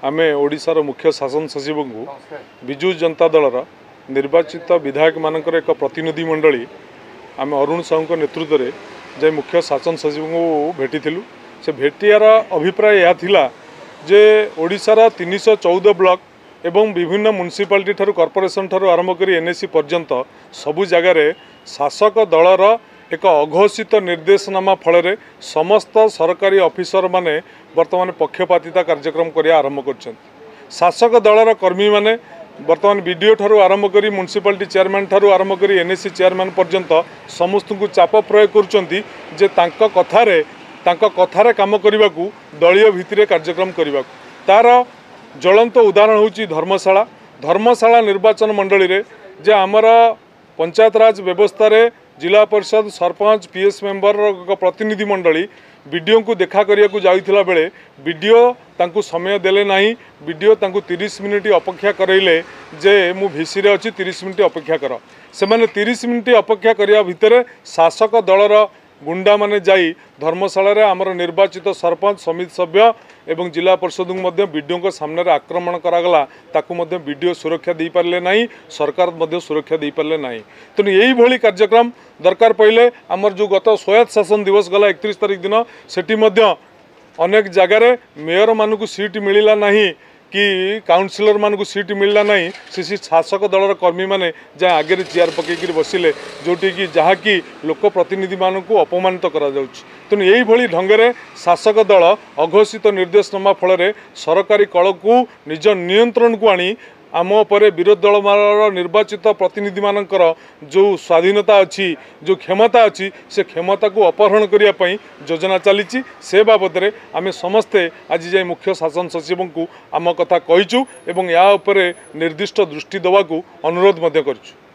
आमे ओडिशार मुख्य शासन सचिव को विजु जनता दलर निर्वाचित विधायक मानकर एक प्रतिनिधि मंडली आम अरुण साहू नेतृत्व में जे मुख्य शासन सचिव को भेटी से भेटियार अभिप्राय यह थिला जे ओडिशार 314 ब्लॉक एवं विभिन्न म्युनिसिपालिटी ठारू कॉर्पोरेशन ठारू आरंभ कर एनएसी पर्यंत सबु जगार शासक दलर एक अघोषित निर्देशनामा फल समस्त सरकारी ऑफिसर माने वर्तमान पक्षपातिता कार्यक्रम करिया आरंभ कर शासक दलर कर्मी माने वर्तमान बीडीओ ठारू आरंभ कर म्युनिसिपालिटी चेयरमैन ठारू आरंभ कर एनएसी चेयरमैन पर्यंत समस्त को चाप प्रयोग करुचंती जे तांका कथारे काम करने को दलीय भित्तिरे कार्यक्रम करने तार ज्वलंत उदाहरण होची धर्मशाला निर्वाचन मंडली रे जे आमर पंचायत राज व्यवस्था रे जिला परिषद सरपंच पीएस मेंबर प्रतिनिधि मंडली बीडीओ को देखा करिया को जाइथिला बेले बीडीओ तांकु समय देले नाही बीडीओ तांकु 30 मिनिट अपेक्षा करैले जे मु भिसी रे अछि 30 मिनिट अपेक्षा कर से माने 30 मिनिट अपेक्षा करिया भितरे शासक दलर गुंडा माने जाई धर्मशाला रे आमर निर्वाचित सरपंच समिति सभ्य एवं जिला परिषद को बीडीओ को सामने रे आक्रमण करागला ताकु मध्य बीडीओ सुरक्षा दे पारले नाही सरकार मध्य सुरक्षा दे पारले नाही तेणु यही भली कार्यक्रम दरकार पड़े आमर जो गत स्वायत्त शासन दिवस गला 31 तारिख दिन सेठी मध्य अनेक जगार मेयर मानक सीट मिलला नहीं कि काउंसिलर मानक सीट मिलला नहीं से शासक दलर कर्मी माने जहाँ आगे चेयर पकईकि बसिले जोटी कि जहाँकि लोक प्रतिनिधि मानक अपमानित करा जाउछि तेणु यही भली ढंगरे शासक दल अघोषित निर्देशनामा फल सरकारी कल को निज नियंत्रण को आनी आम परे विरोधी दल मार निर्वाचित प्रतिनिधि मानकर जो स्वाधीनता अच्छी जो क्षमता अच्छी से क्षमता को अपहरण करने योजना चली से बाबद में आम समस्ते आज जाए मुख्य शासन सचिव को आम कथा कहीचु एवं या निर्दिष्ट दृष्टि देवा अनुरोध करूँ।